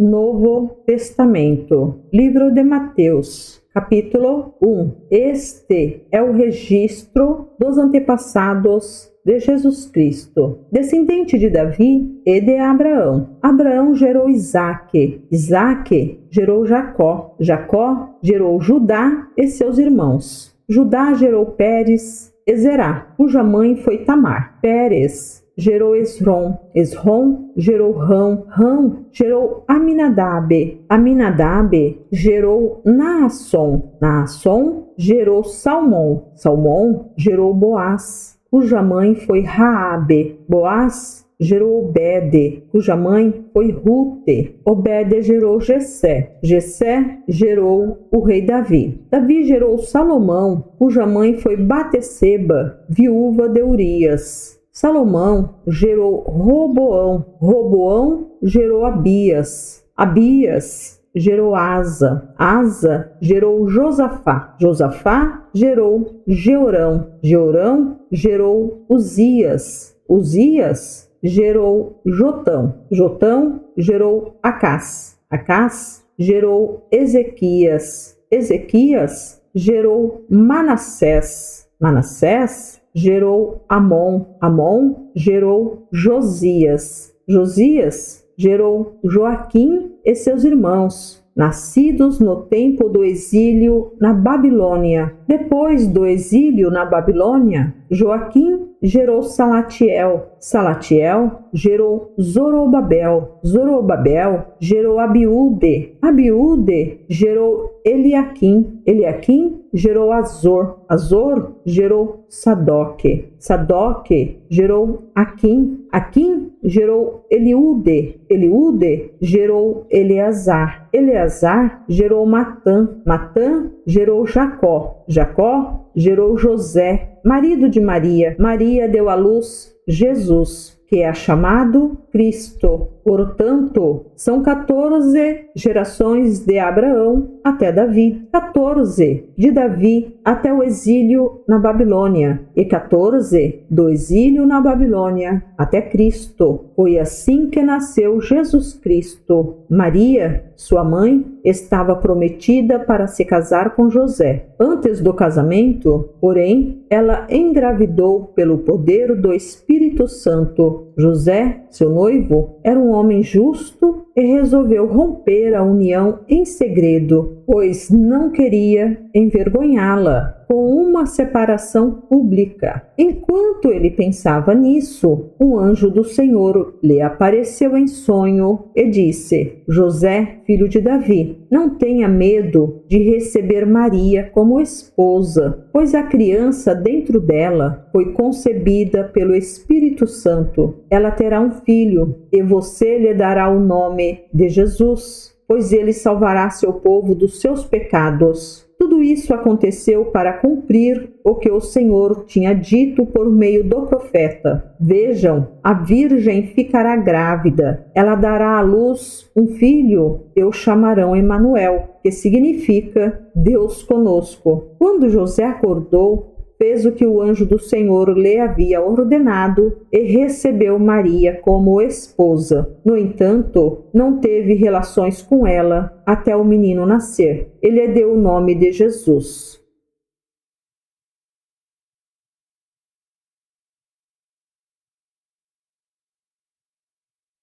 Novo Testamento, livro de Mateus, capítulo 1. Este é o registro dos antepassados de Jesus Cristo, descendente de Davi e de Abraão. Abraão gerou Isaque, Isaque gerou Jacó, Jacó gerou Judá e seus irmãos. Judá gerou Pérez e Zerá, cuja mãe foi Tamar. Pérez gerou Esrom, Esrom gerou Rão, Rão gerou Aminadab, Aminadab gerou Naasson, Naasson gerou Salmão, Salmão gerou Boaz, cuja mãe foi Raabe, Boaz gerou Obede, cuja mãe foi Rute, Obede gerou Jessé, Jessé gerou o rei Davi, Davi gerou Salomão, cuja mãe foi Bateseba, viúva de Urias. Salomão gerou Roboão, Roboão gerou Abias, Abias gerou Asa, Asa gerou Josafá, Josafá gerou Jeorão, Jeorão gerou Uzias, Uzias gerou Jotão, Jotão gerou Acás, Acás gerou Ezequias, Ezequias gerou Manassés, Manassés gerou Amon, Amon gerou Josias, Josias gerou Joaquim e seus irmãos, nascidos no tempo do exílio na Babilônia. Depois do exílio na Babilônia, Joaquim gerou Salatiel, Salatiel gerou Zorobabel, Zorobabel gerou Abiúde, Abiúde gerou Eliaquim, Eliaquim gerou Azor, Azor gerou Sadoque, Sadoque gerou Aquim, Aquim gerou Eliúde, Eliúde gerou Eleazar, Eleazar gerou Matã, Matã gerou Jacó, Jacó gerou José, marido de Maria. Maria deu à luz Jesus, que é chamado Cristo. Portanto, são 14 gerações de Abraão até Davi, 14 de Davi até o exílio na Babilônia e 14 do exílio na Babilônia até Cristo. Foi assim que nasceu Jesus Cristo. Maria, sua mãe, estava prometida para se casar com José. Antes do casamento, porém, ela engravidou pelo poder do Espírito Santo. José, seu noivo, era um homem justo e resolveu romper a união em segredo, pois não queria envergonhá-la com uma separação pública. Enquanto ele pensava nisso, um anjo do Senhor lhe apareceu em sonho e disse: José, filho de Davi, não tenha medo de receber Maria como esposa, pois a criança dentro dela foi concebida pelo Espírito Santo. Ela terá um filho e você lhe dará o nome de Jesus, pois ele salvará seu povo dos seus pecados. Tudo isso aconteceu para cumprir o que o Senhor tinha dito por meio do profeta. Vejam, a virgem ficará grávida. Ela dará à luz um filho e o chamarão Emanuel, que significa Deus conosco. Quando José acordou, fez o que o anjo do Senhor lhe havia ordenado e recebeu Maria como esposa. No entanto, não teve relações com ela até o menino nascer. Ele lhe deu o nome de Jesus.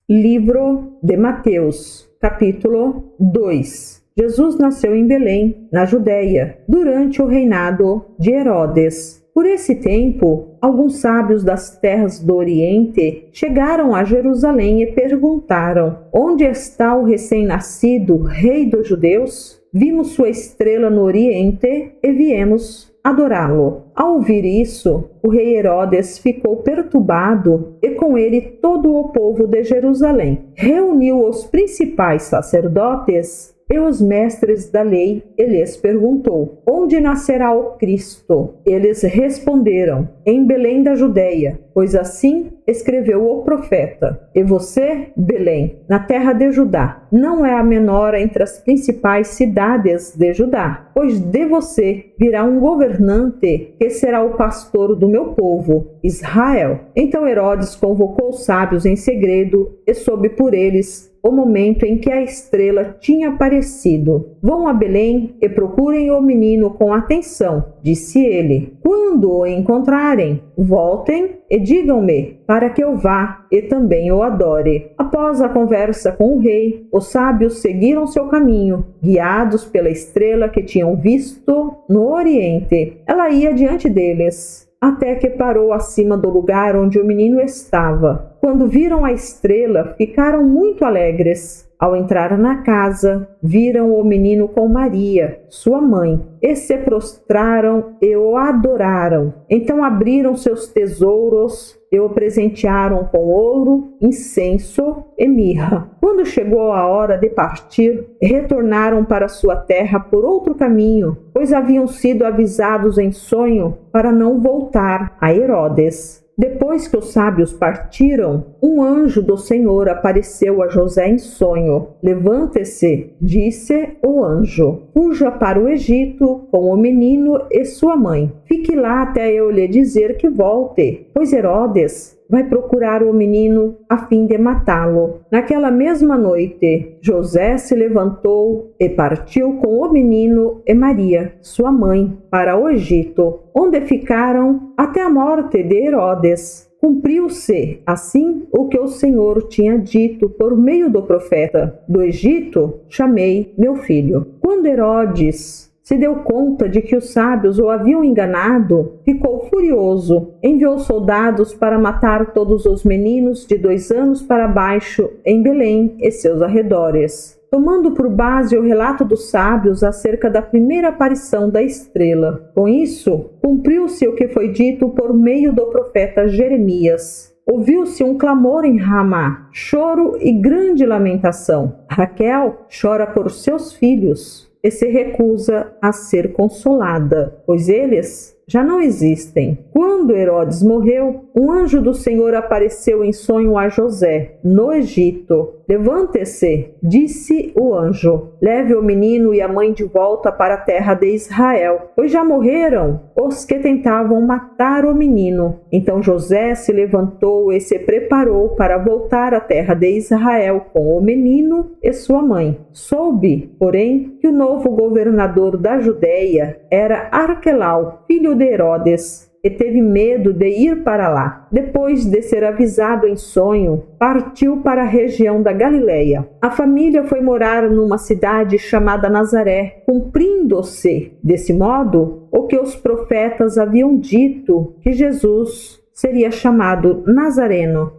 Livro de Mateus, capítulo 2. Jesus nasceu em Belém, na Judéia, durante o reinado de Herodes. Por esse tempo, alguns sábios das terras do Oriente chegaram a Jerusalém e perguntaram: onde está o recém-nascido rei dos judeus? Vimos sua estrela no Oriente e viemos adorá-lo. Ao ouvir isso, o rei Herodes ficou perturbado e com ele todo o povo de Jerusalém. Reuniu os principais sacerdotes e os mestres da lei e lhes perguntou: onde nascerá o Cristo? Eles responderam: em Belém da Judeia, pois assim escreveu o profeta: E você, Belém, na terra de Judá, não é a menor entre as principais cidades de Judá, pois de você virá um governante que será o pastor do meu povo, Israel. Então Herodes convocou os sábios em segredo e soube por eles o momento em que a estrela tinha aparecido. Vão a Belém e procurem o menino com atenção, disse ele. Quando o encontrarem, voltem e digam-me, para que eu vá e também o adore. Após a conversa com o rei, os sábios seguiram seu caminho, guiados pela estrela que tinham visto no Oriente. Ela ia diante deles, até que parou acima do lugar onde o menino estava. Quando viram a estrela, ficaram muito alegres. Ao entrar na casa, viram o menino com Maria, sua mãe, e se prostraram e o adoraram. Então abriram seus tesouros e o presentearam com ouro, incenso e mirra. Quando chegou a hora de partir, retornaram para sua terra por outro caminho, pois haviam sido avisados em sonho para não voltar a Herodes. Depois que os sábios partiram, um anjo do Senhor apareceu a José em sonho. Levante-se, disse o anjo, fuja para o Egito com o menino e sua mãe. Fique lá até eu lhe dizer que volte, pois Herodes vai procurar o menino a fim de matá-lo. Naquela mesma noite, José se levantou e partiu com o menino e Maria, sua mãe, para o Egito, onde ficaram até a morte de Herodes. Cumpriu-se, assim, o que o Senhor tinha dito por meio do profeta: do Egito chamei meu filho. Quando Herodes se deu conta de que os sábios o haviam enganado, ficou furioso. Enviou soldados para matar todos os meninos de 2 anos para baixo em Belém e seus arredores, tomando por base o relato dos sábios acerca da primeira aparição da estrela. Com isso, cumpriu-se o que foi dito por meio do profeta Jeremias. Ouviu-se um clamor em Ramá, choro e grande lamentação. Raquel chora por seus filhos e se recusa a ser consolada, pois eles já não existem. Quando Herodes morreu, um anjo do Senhor apareceu em sonho a José, no Egito. Levante-se, disse o anjo, leve o menino e a mãe de volta para a terra de Israel, pois já morreram os que tentavam matar o menino. Então José se levantou e se preparou para voltar à terra de Israel com o menino e sua mãe. Soube, porém, que o novo governador da Judéia era Arquelau, filho de Herodes, e teve medo de ir para lá. Depois de ser avisado em sonho, partiu para a região da Galileia. A família foi morar numa cidade chamada Nazaré, cumprindo-se, desse modo, o que os profetas haviam dito, que Jesus seria chamado Nazareno.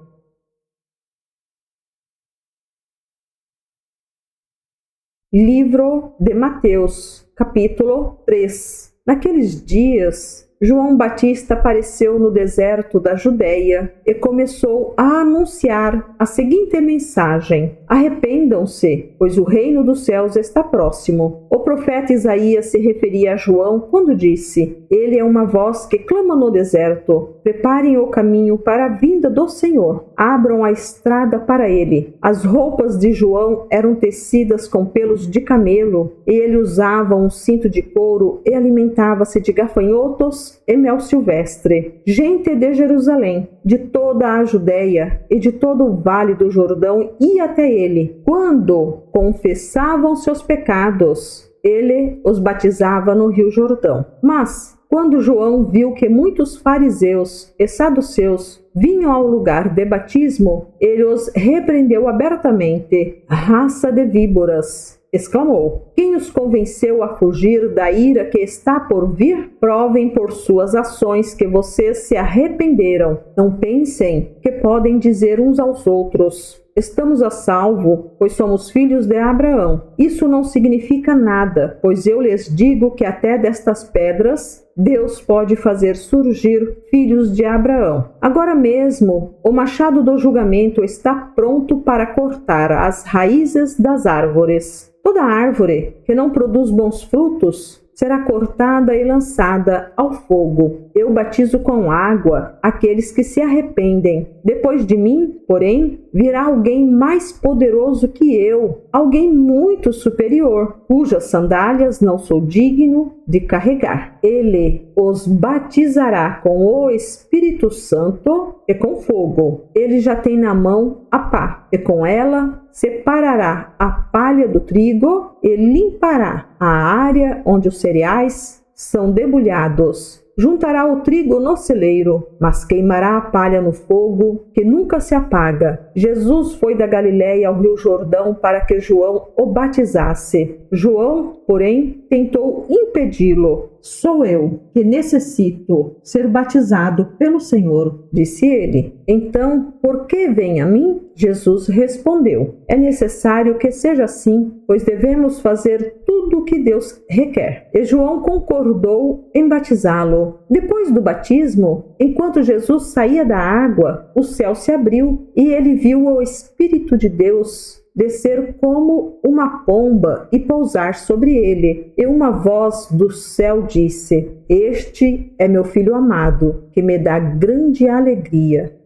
Livro de Mateus, capítulo 3. Naqueles dias, João Batista apareceu no deserto da Judéia e começou a anunciar a seguinte mensagem: arrependam-se, pois o reino dos céus está próximo. O profeta Isaías se referia a João quando disse: ele é uma voz que clama no deserto, preparem o caminho para a vinda do Senhor, abram a estrada para ele. As roupas de João eram tecidas com pelos de camelo, e ele usava um cinto de couro e alimentava-se de gafanhotos e mel silvestre. Gente de Jerusalém, de toda a Judéia e de todo o vale do Jordão ia até ele. Quando confessavam seus pecados, ele os batizava no rio Jordão. Mas quando João viu que muitos fariseus e saduceus vinham ao lugar de batismo, ele os repreendeu abertamente. Raça de víboras! Exclamou: quem os convenceu a fugir da ira que está por vir? Provem por suas ações que vocês se arrependeram. Não pensem que podem dizer uns aos outros: estamos a salvo, pois somos filhos de Abraão. Isso não significa nada, pois eu lhes digo que até destas pedras Deus pode fazer surgir filhos de Abraão. Agora mesmo, o machado do julgamento está pronto para cortar as raízes das árvores. Toda árvore que não produz bons frutos será cortada e lançada ao fogo. Eu batizo com água aqueles que se arrependem. Depois de mim, porém, virá alguém mais poderoso que eu, alguém muito superior, cujas sandálias não sou digno de carregar. Ele os batizará com o Espírito Santo e com fogo. Ele já tem na mão a pá, e com ela separará a palha do trigo e limpará a área onde os cereais são debulhados. Juntará o trigo no celeiro, mas queimará a palha no fogo, que nunca se apaga. Jesus foi da Galiléia ao Rio Jordão para que João o batizasse. João, porém, tentou impedi-lo. Sou eu que necessito ser batizado pelo Senhor, disse ele. Então, por que vem a mim? Jesus respondeu: é necessário que seja assim, pois devemos fazer tudo o que Deus requer. E João concordou em batizá-lo. Depois do batismo, enquanto Jesus saía da água, o céu se abriu e ele viu o Espírito de Deus descer como uma pomba e pousar sobre ele. E uma voz do céu disse: este é meu filho amado, que me dá grande alegria.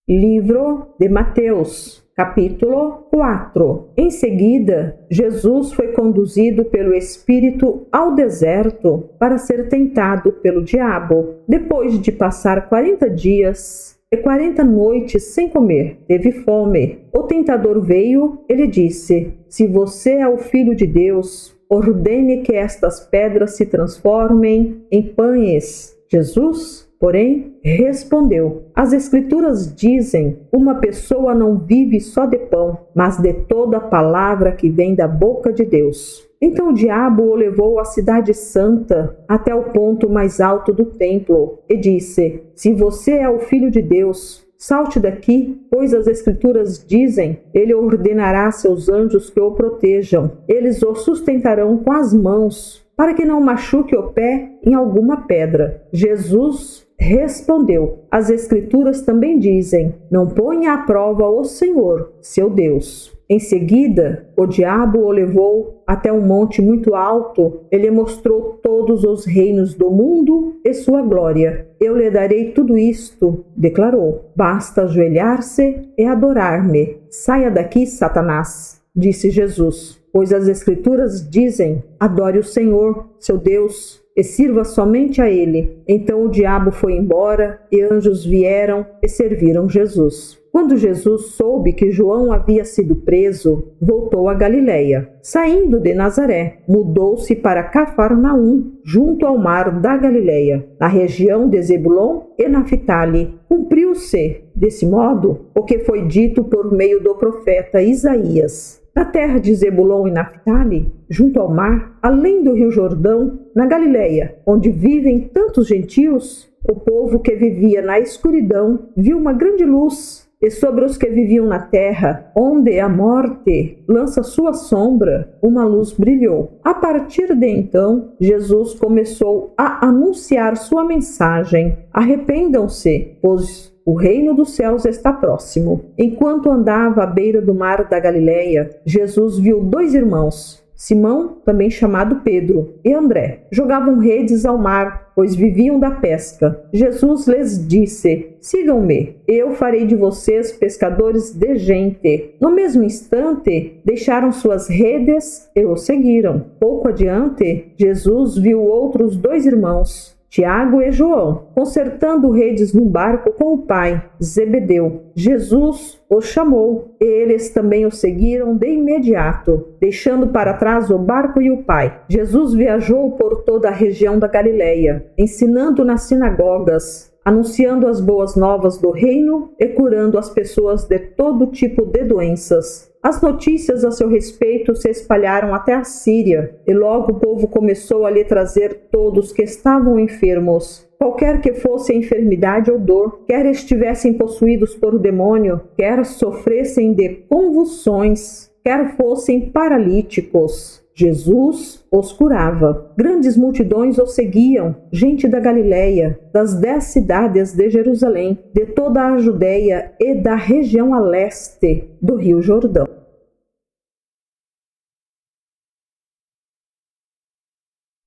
Livro de Mateus, capítulo 4. Em seguida, Jesus foi conduzido pelo Espírito ao deserto para ser tentado pelo diabo. Depois de passar 40 dias e 40 noites sem comer, teve fome. O tentador veio e lhe disse: se você é o Filho de Deus, ordene que estas pedras se transformem em pães. Jesus, porém, respondeu: as Escrituras dizem, uma pessoa não vive só de pão, mas de toda palavra que vem da boca de Deus. Então o diabo o levou à cidade santa, até o ponto mais alto do templo, e disse: se você é o Filho de Deus, salte daqui, pois as Escrituras dizem, ele ordenará a seus anjos que o protejam. Eles o sustentarão com as mãos, para que não machuque o pé em alguma pedra. Jesus respondeu: as Escrituras também dizem, não ponha à prova o Senhor, seu Deus. Em seguida, o diabo o levou até um monte muito alto. Ele mostrou todos os reinos do mundo e sua glória. Eu lhe darei tudo isto, declarou. Basta ajoelhar-se e adorar-me. Saia daqui, Satanás, disse Jesus, pois as Escrituras dizem, adore o Senhor, seu Deus, e sirva somente a ele. Então o diabo foi embora, e anjos vieram e serviram Jesus. Quando Jesus soube que João havia sido preso, voltou a Galiléia. Saindo de Nazaré, mudou-se para Cafarnaum, junto ao mar da Galiléia, na região de Zebulon e Naphtali. Cumpriu-se, desse modo, o que foi dito por meio do profeta Isaías. Na terra de Zebulon e Naphtali, junto ao mar, além do rio Jordão, na Galiléia, onde vivem tantos gentios, o povo que vivia na escuridão viu uma grande luz, e sobre os que viviam na terra, onde a morte lança sua sombra, uma luz brilhou. A partir de então, Jesus começou a anunciar sua mensagem: arrependam-se, pois o reino dos céus está próximo. Enquanto andava à beira do mar da Galiléia, Jesus viu dois irmãos, Simão, também chamado Pedro, e André. Jogavam redes ao mar, pois viviam da pesca. Jesus lhes disse: sigam-me, eu farei de vocês pescadores de gente. No mesmo instante, deixaram suas redes e o seguiram. Pouco adiante, Jesus viu outros dois irmãos, Tiago e João, consertando redes no barco com o pai, Zebedeu. Jesus os chamou, e eles também o seguiram de imediato, deixando para trás o barco e o pai. Jesus viajou por toda a região da Galiléia, ensinando nas sinagogas, anunciando as boas novas do reino e curando as pessoas de todo tipo de doenças. As notícias a seu respeito se espalharam até a Síria, e logo o povo começou a lhe trazer todos que estavam enfermos, qualquer que fosse a enfermidade ou dor, quer estivessem possuídos por o demônio, quer sofressem de convulsões, quer fossem paralíticos. Jesus os curava. Grandes multidões o seguiam, gente da Galiléia, das 10 cidades de Jerusalém, de toda a Judéia e da região a leste do rio Jordão.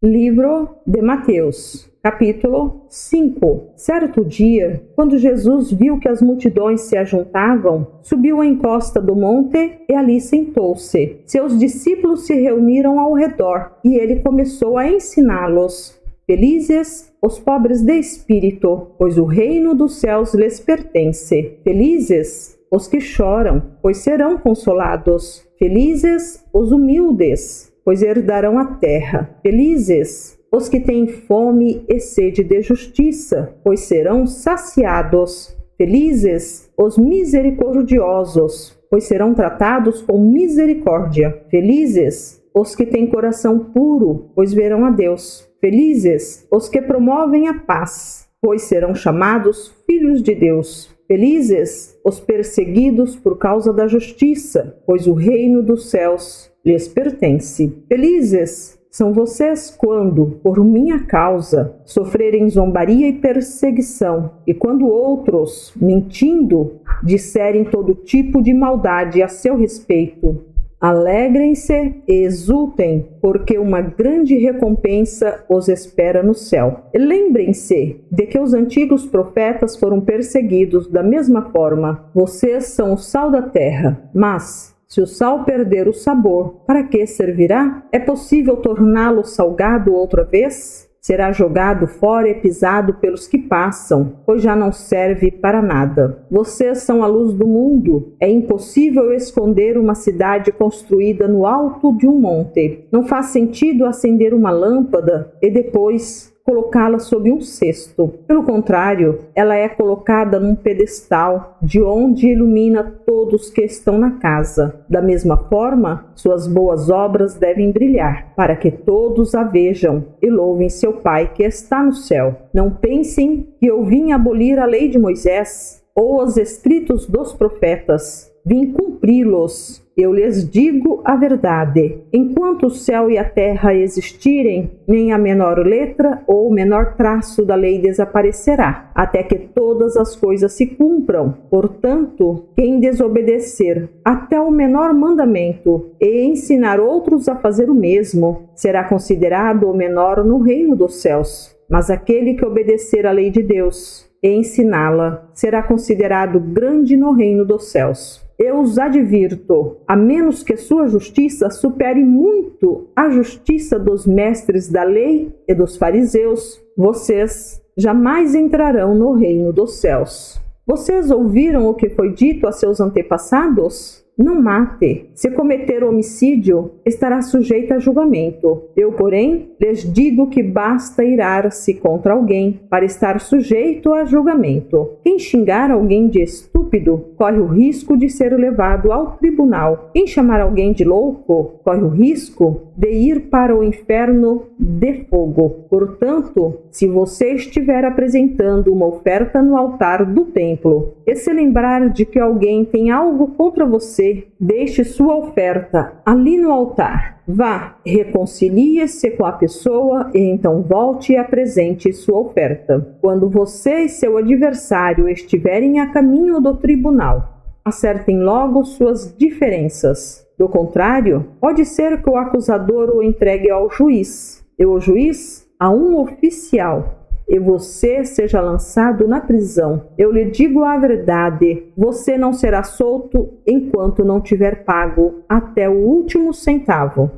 Livro de Mateus, capítulo 5. Certo dia, quando Jesus viu que as multidões se ajuntavam, subiu à encosta do monte e ali sentou-se. Seus discípulos se reuniram ao redor e ele começou a ensiná-los. Felizes os pobres de espírito, pois o reino dos céus lhes pertence. Felizes os que choram, pois serão consolados. Felizes os humildes, pois herdarão a terra. Felizes os que têm fome e sede de justiça, pois serão saciados. Felizes os misericordiosos, pois serão tratados com misericórdia. Felizes os que têm coração puro, pois verão a Deus. Felizes os que promovem a paz, pois serão chamados filhos de Deus. Felizes os perseguidos por causa da justiça, pois o reino dos céus lhes pertence. Felizes são vocês quando, por minha causa, sofrerem zombaria e perseguição, e quando outros, mentindo, disserem todo tipo de maldade a seu respeito. Alegrem-se e exultem, porque uma grande recompensa os espera no céu. E lembrem-se de que os antigos profetas foram perseguidos da mesma forma. Vocês são o sal da terra, mas se o sal perder o sabor, para que servirá? É possível torná-lo salgado outra vez? Será jogado fora e pisado pelos que passam, pois já não serve para nada. Vocês são a luz do mundo. É impossível esconder uma cidade construída no alto de um monte. Não faz sentido acender uma lâmpada e depois colocá-la sob um cesto. Pelo contrário, ela é colocada num pedestal, de onde ilumina todos que estão na casa. Da mesma forma, suas boas obras devem brilhar, para que todos a vejam e louvem seu Pai que está no céu. Não pensem que eu vim abolir a lei de Moisés ou os escritos dos profetas. Vim cumpri-los. Eu lhes digo a verdade. Enquanto o céu e a terra existirem, nem a menor letra ou o menor traço da lei desaparecerá, até que todas as coisas se cumpram. Portanto, quem desobedecer até o menor mandamento e ensinar outros a fazer o mesmo, será considerado o menor no reino dos céus. Mas aquele que obedecer à lei de Deus e ensiná-la, será considerado grande no reino dos céus. Eu os advirto, a menos que sua justiça supere muito a justiça dos mestres da lei e dos fariseus, vocês jamais entrarão no reino dos céus. Vocês ouviram o que foi dito a seus antepassados? Não mate. Se cometer homicídio, estará sujeito a julgamento. Eu, porém, lhes digo que basta irar-se contra alguém para estar sujeito a julgamento. Quem xingar alguém de estúpido corre o risco de ser levado ao tribunal. Quem chamar alguém de louco corre o risco de ir para o inferno de fogo. Portanto, se você estiver apresentando uma oferta no altar do templo e se lembrar de que alguém tem algo contra você, deixe sua oferta ali no altar. Vá, reconcilie-se com a pessoa e então volte e apresente sua oferta. Quando você e seu adversário estiverem a caminho do tribunal, acertem logo suas diferenças. Do contrário, pode ser que o acusador o entregue ao juiz, e o juiz a um oficial, e você seja lançado na prisão. Eu lhe digo a verdade, você não será solto enquanto não tiver pago até o último centavo.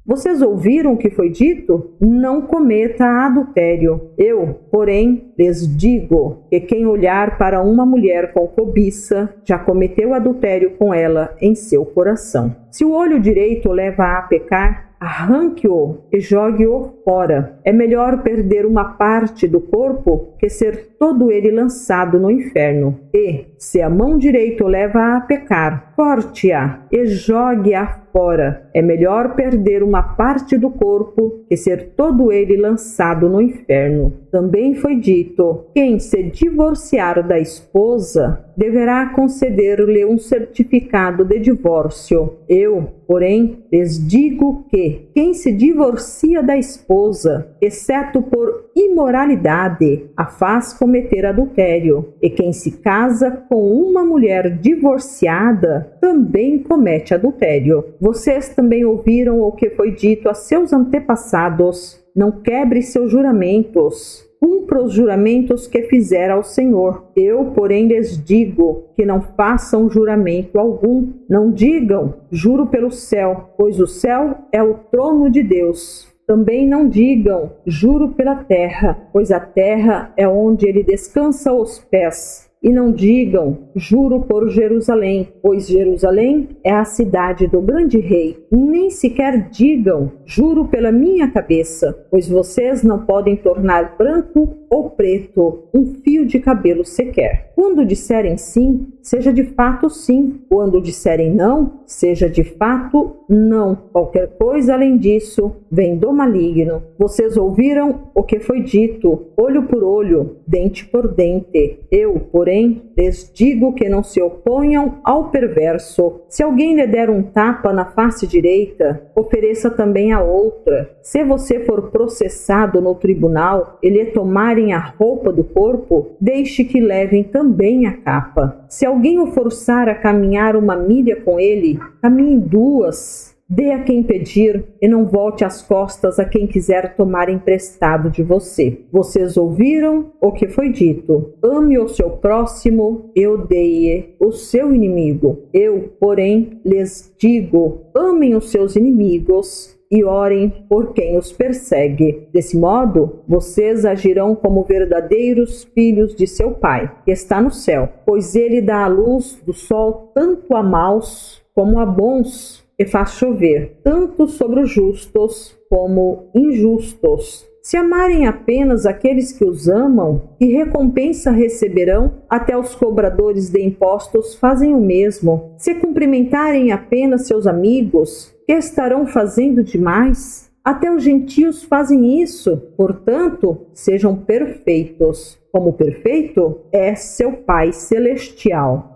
Vocês ouviram o que foi dito? Não cometa adultério. Eu, porém, lhes digo que quem olhar para uma mulher com cobiça já cometeu adultério com ela em seu coração. Se o olho direito o leva a pecar, arranque-o e jogue-o fora. É melhor perder uma parte do corpo que ser todo ele lançado no inferno. E, se a mão direita o leva a pecar, corte-a e jogue-a fora. É melhor perder uma parte do corpo que ser todo ele lançado no inferno. Também foi dito: quem se divorciar da esposa deverá conceder-lhe um certificado de divórcio. Eu, porém, lhes digo que quem se divorcia da esposa, exceto por imoralidade, a faz cometer adultério. E quem se casa com uma mulher divorciada também comete adultério. Vocês também ouviram o que foi dito a seus antepassados: não quebre seus juramentos. Cumpra os juramentos que fizer ao Senhor. Eu, porém, lhes digo que não façam juramento algum. Não digam, juro pelo céu, pois o céu é o trono de Deus. Também não digam, juro pela terra, pois a terra é onde ele descansa os pés. E não digam, juro por Jerusalém, pois Jerusalém é a cidade do grande rei. Nem sequer digam, juro pela minha cabeça, pois vocês não podem tornar branco ou preto um fio de cabelo sequer. Quando disserem sim, seja de fato sim. Quando disserem não, seja de fato não. Qualquer coisa além disso vem do maligno. Vocês ouviram o que foi dito, olho por olho, dente por dente. Eu, porém, lhes digo que não se oponham ao perverso. Se alguém lhe der um tapa na face direita, ofereça também a outra. Se você for processado no tribunal e lhe tomarem a roupa do corpo, deixe que levem também a capa. Se alguém o forçar a caminhar 1 milha com ele, caminhe 2. Dê a quem pedir e não volte as costas a quem quiser tomar emprestado de você. Vocês ouviram o que foi dito. Ame o seu próximo e odeie o seu inimigo. Eu, porém, lhes digo, amem os seus inimigos e orem por quem os persegue. Desse modo, vocês agirão como verdadeiros filhos de seu Pai, que está no céu, pois ele dá a luz do sol tanto a maus como a bons, e faz chover, tanto sobre os justos como injustos. Se amarem apenas aqueles que os amam, que recompensa receberão? Até os cobradores de impostos fazem o mesmo. Se cumprimentarem apenas seus amigos, que estarão fazendo demais? Até os gentios fazem isso. Portanto, sejam perfeitos, como perfeito é seu Pai Celestial.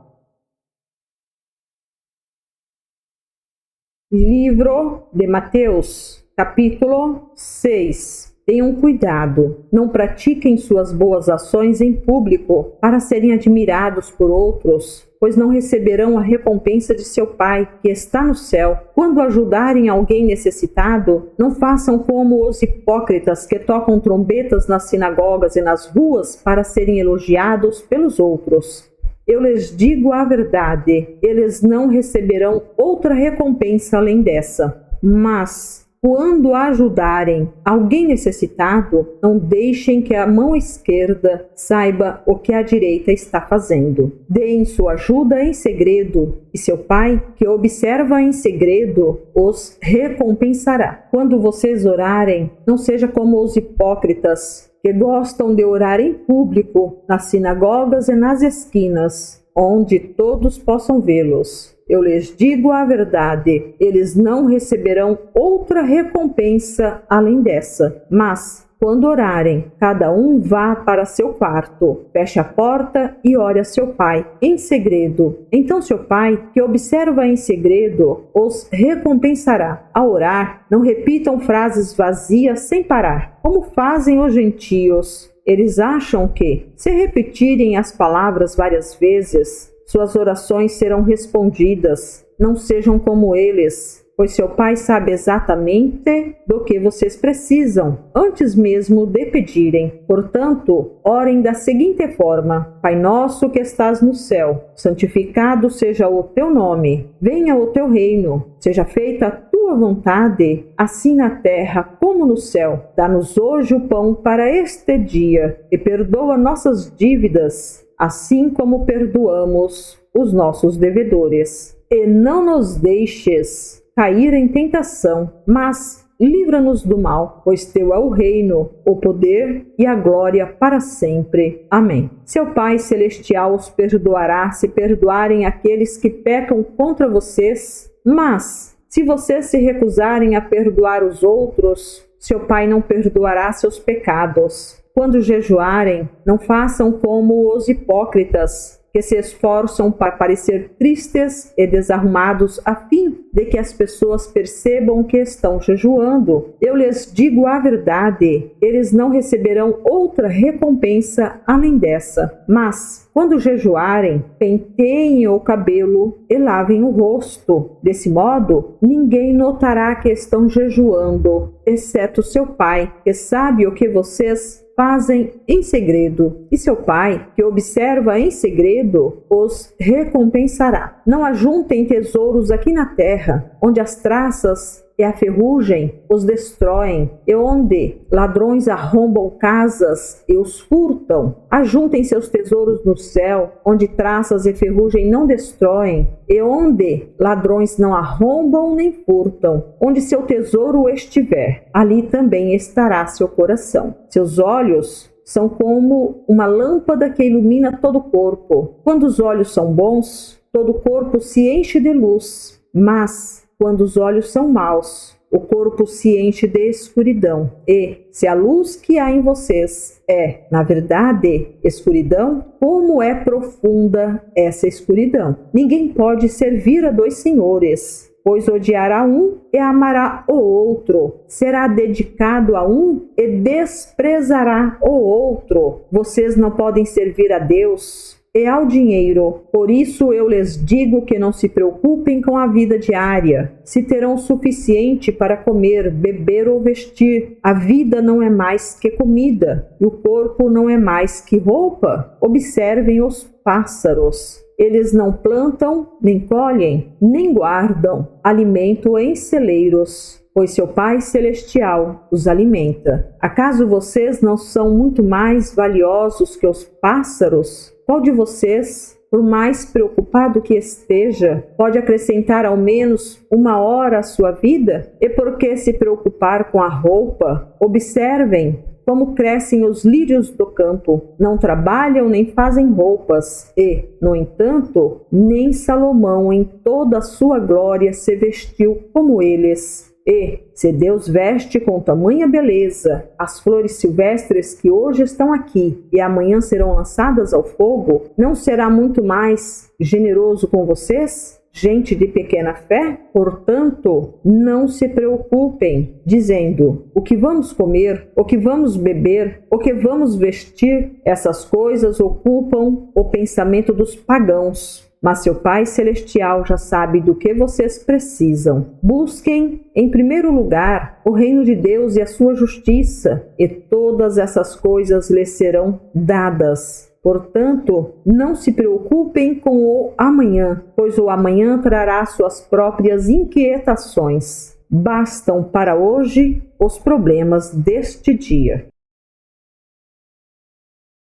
Livro de Mateus, capítulo 6. Tenham cuidado, não pratiquem suas boas ações em público para serem admirados por outros, pois não receberão a recompensa de seu Pai, que está no céu. Quando ajudarem alguém necessitado, não façam como os hipócritas que tocam trombetas nas sinagogas e nas ruas para serem elogiados pelos outros. Eu lhes digo a verdade, eles não receberão outra recompensa além dessa. Mas, quando ajudarem alguém necessitado, não deixem que a mão esquerda saiba o que a direita está fazendo. Deem sua ajuda em segredo, e seu Pai, que observa em segredo, os recompensará. Quando vocês orarem, não seja como os hipócritas, que gostam de orar em público, nas sinagogas e nas esquinas, onde todos possam vê-los. Eu lhes digo a verdade, eles não receberão outra recompensa além dessa. Mas, quando orarem, cada um vá para seu quarto, feche a porta e ore a seu Pai em segredo. Então seu Pai, que observa em segredo, os recompensará. Ao orar, não repitam frases vazias sem parar, como fazem os gentios. Eles acham que, se repetirem as palavras várias vezes, suas orações serão respondidas. Não sejam como eles, pois seu Pai sabe exatamente do que vocês precisam, antes mesmo de pedirem. Portanto, orem da seguinte forma: Pai nosso que estás no céu, santificado seja o teu nome. Venha o teu reino. Seja feita a tua vontade, assim na terra como no céu. Dá-nos hoje o pão para este dia, e perdoa nossas dívidas, assim como perdoamos os nossos devedores. E não nos deixes cair em tentação, mas livra-nos do mal, pois teu é o reino, o poder e a glória para sempre. Amém. Seu Pai Celestial os perdoará se perdoarem aqueles que pecam contra vocês, mas se vocês se recusarem a perdoar os outros, seu Pai não perdoará seus pecados. Quando jejuarem, não façam como os hipócritas, que se esforçam para parecer tristes e desarrumados a fim de que as pessoas percebam que estão jejuando. Eu lhes digo a verdade, eles não receberão outra recompensa além dessa. Mas, quando jejuarem, penteiem o cabelo e lavem o rosto. Desse modo, ninguém notará que estão jejuando, exceto seu Pai, que sabe o que vocês fazem em segredo, e seu Pai, que observa em segredo, os recompensará. Não ajuntem tesouros aqui na terra, onde as traças e a ferrugem os destroem, e onde ladrões arrombam casas e os furtam. Ajuntem seus tesouros no céu, onde traças e ferrugem não destroem, e onde ladrões não arrombam nem furtam. Onde seu tesouro estiver, ali também estará seu coração. Seus olhos são como uma lâmpada que ilumina todo o corpo. Quando os olhos são bons, todo o corpo se enche de luz, mas quando os olhos são maus, o corpo se enche de escuridão. E, se a luz que há em vocês é, na verdade, escuridão, como é profunda essa escuridão? Ninguém pode servir a dois senhores, pois odiará um e amará o outro. Será dedicado a um e desprezará o outro. Vocês não podem servir a Deus e ao dinheiro. Por isso eu lhes digo que não se preocupem com a vida diária, se terão o suficiente para comer, beber ou vestir. A vida não é mais que comida, e o corpo não é mais que roupa. Observem os pássaros. Eles não plantam, nem colhem, nem guardam alimento em celeiros, pois seu Pai Celestial os alimenta. Acaso vocês não são muito mais valiosos que os pássaros? Qual de vocês, por mais preocupado que esteja, pode acrescentar ao menos 1 hora à sua vida? E por que se preocupar com a roupa? Observem como crescem os lírios do campo. Não trabalham nem fazem roupas. E, no entanto, nem Salomão em toda a sua glória se vestiu como eles. E, se Deus veste com tamanha beleza as flores silvestres que hoje estão aqui e amanhã serão lançadas ao fogo, não será muito mais generoso com vocês, gente de pequena fé? Portanto, não se preocupem, dizendo: o que vamos comer, o que vamos beber, o que vamos vestir? Essas coisas ocupam o pensamento dos pagãos. Mas seu Pai Celestial já sabe do que vocês precisam. Busquem, em primeiro lugar, o reino de Deus e a sua justiça, e todas essas coisas lhes serão dadas. Portanto, não se preocupem com o amanhã, pois o amanhã trará suas próprias inquietações. Bastam para hoje os problemas deste dia.